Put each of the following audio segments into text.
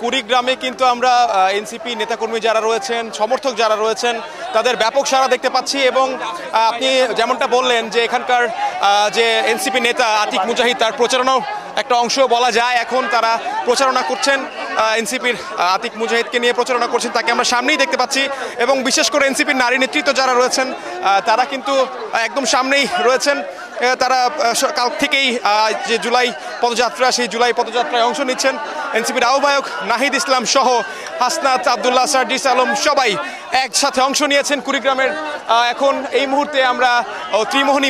কুড়িগ্রামে কিন্তু আমরা এনসিপি নেতাকর্মী যারা রয়েছেন, সমর্থক যারা রয়েছেন, তাদের ব্যাপক সাড়া দেখতে পাচ্ছি। এবং আপনি যেমনটা বললেন যে এখানকার যে এনসিপি নেতা আতিক মুজাহিদ, তার প্রচারণাও একটা অংশ বলা যায়। এখন তারা প্রচারণা করছেন, এনসিপির আতিক মুজাহিদকে নিয়ে প্রচারণা করছেন, তাকে আমরা সামনেই দেখতে পাচ্ছি। এবং বিশেষ করে এনসিপির নারী নেতৃত্ব যারা রয়েছেন তারা কিন্তু একদম সামনেই রয়েছেন। তারা কাল থেকেই যে জুলাই পদযাত্রা, সেই জুলাই পদযাত্রায় অংশ নিচ্ছেন। এনসিপির আহ্বায়ক নাহিদ ইসলাম সহ হাসনাত, আবদুল্লাহ, সার্জিস আলম সবাই একসাথে অংশ নিয়েছেন কুড়িগ্রামের। এখন এই মুহূর্তে আমরা ত্রিমোহনী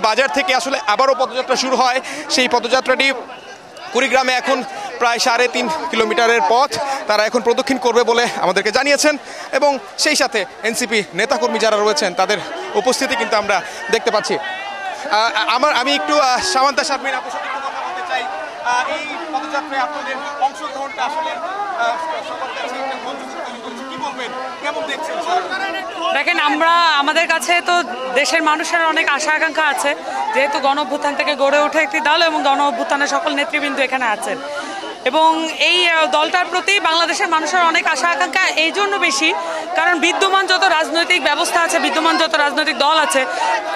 বাজার থেকে আসলে আবারও পদযাত্রা শুরু হয়। সেই পদযাত্রাটি কুড়িগ্রামে এখন প্রায় 3.5 কিলোমিটারের পথ তারা এখন প্রদক্ষিণ করবে বলে আমাদেরকে জানিয়েছেন। এবং সেই সাথে এনসিপি নেতাকর্মী যারা রয়েছেন তাদের উপস্থিতি কিন্তু আমরা দেখতে পাচ্ছি। আমি একটু সামান্তা শারমিন আপনার সাথে একটু কথা বলতে চাই। এই পদযাত্রায় আপনাদের অংশগ্রহণটা আসলে কি বলবেন, কেমন দেখছেন? দেখেন, আমাদের কাছে তো দেশের মানুষের অনেক আশা আকাঙ্ক্ষা আছে, যেহেতু গণ অভ্যুত্থান থেকে গড়ে ওঠে একটি দল এবং গণ অভ্যুত্থানের সকল নেতৃবৃন্দ এখানে আছেন। এবং এই দলটার প্রতি বাংলাদেশের মানুষের অনেক আশা আকাঙ্ক্ষা এই জন্য বেশি, কারণ বিদ্যমান যত রাজনৈতিক ব্যবস্থা আছে, বিদ্যমান যত রাজনৈতিক দল আছে,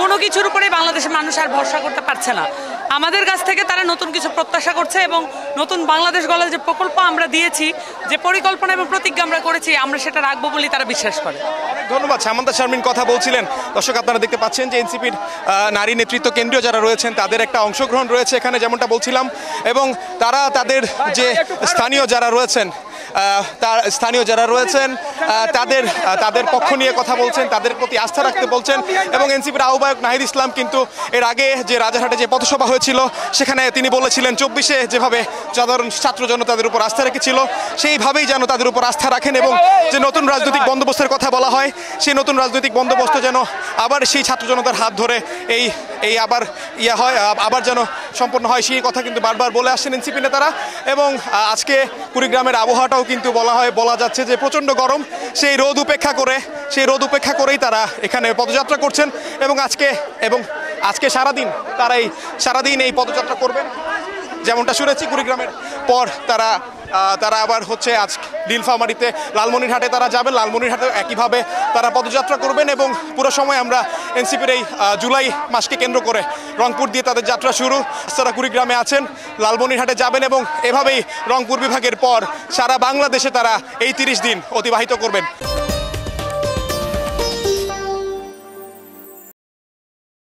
কোনো কিছুর উপরে বাংলাদেশের মানুষ আর ভরসা করতে পারছে না। আমাদের কাছ থেকে তারা নতুন কিছু প্রত্যাশা করছে এবং নতুন বাংলাদেশ গড়ার যে প্রকল্প আমরা দিয়েছি, যে পরিকল্পনা এবং প্রতিজ্ঞা আমরা করেছি, আমরা সেটা রাখবো বলেই তারা বিশ্বাস করে। অনেক ধন্যবাদ। সামান্তা শারমিন কথা বলছিলেন। দর্শক, আপনারা দেখতে পাচ্ছেন যে এনসিপির নারী নেতৃত্ব কেন্দ্রীয় যারা রয়েছেন তাদের একটা অংশগ্রহণ রয়েছে এখানে, যেমনটা বলছিলাম। এবং তারা তাদের যে স্থানীয় যারা রয়েছেন তাদের পক্ষ নিয়ে কথা বলছেন, তাদের প্রতি আস্থা রাখতে বলছেন। এবং এনসিপির আহ্বায়ক নাহিদ ইসলাম কিন্তু এর আগে যে রাজারহাটে যে পথসভা হয়েছিল সেখানে তিনি বলেছিলেন 24-এ যেভাবে সাধারণ ছাত্র জনতাদের উপর আস্থা রেখেছিল সেইভাবেই যেন তাদের উপর আস্থা রাখেন। এবং যে নতুন রাজনৈতিক বন্দোবস্তের কথা বলা হয়, সেই নতুন রাজনৈতিক বন্দোবস্ত যেন আবার সেই ছাত্র জনতার হাত ধরে আবার যেন সম্পন্ন হয়, সেই কথা কিন্তু বারবার বলে আসছেন এনসিপি নেতারা। এবং আজকে কুড়িগ্রামের আবহাওয়াটাও কিন্তু বলা যাচ্ছে যে প্রচণ্ড গরম। সেই রোদ উপেক্ষা করেই তারা এখানে পদযাত্রা করছেন। এবং আজকে সারাদিন এই পদযাত্রা করবেন। যেমনটা শুনেছি, কুড়িগ্রামের পর তারা আবার আজ নীলফামারীতে লালমনিরহাটে তারা যাবেন, লালমনিরহাটে একইভাবে তারা পদযাত্রা করবেন। এবং পুরো সময় আমরা এনসিপির এই জুলাই মাসকে কেন্দ্র করে রংপুর দিয়ে তাদের যাত্রা শুরু। তারা কুড়িগ্রামে আছেন, লালমনিরহাটে যাবেন এবং এভাবেই রংপুর বিভাগের পর সারা বাংলাদেশে তারা এই 30 দিন অতিবাহিত করবেন।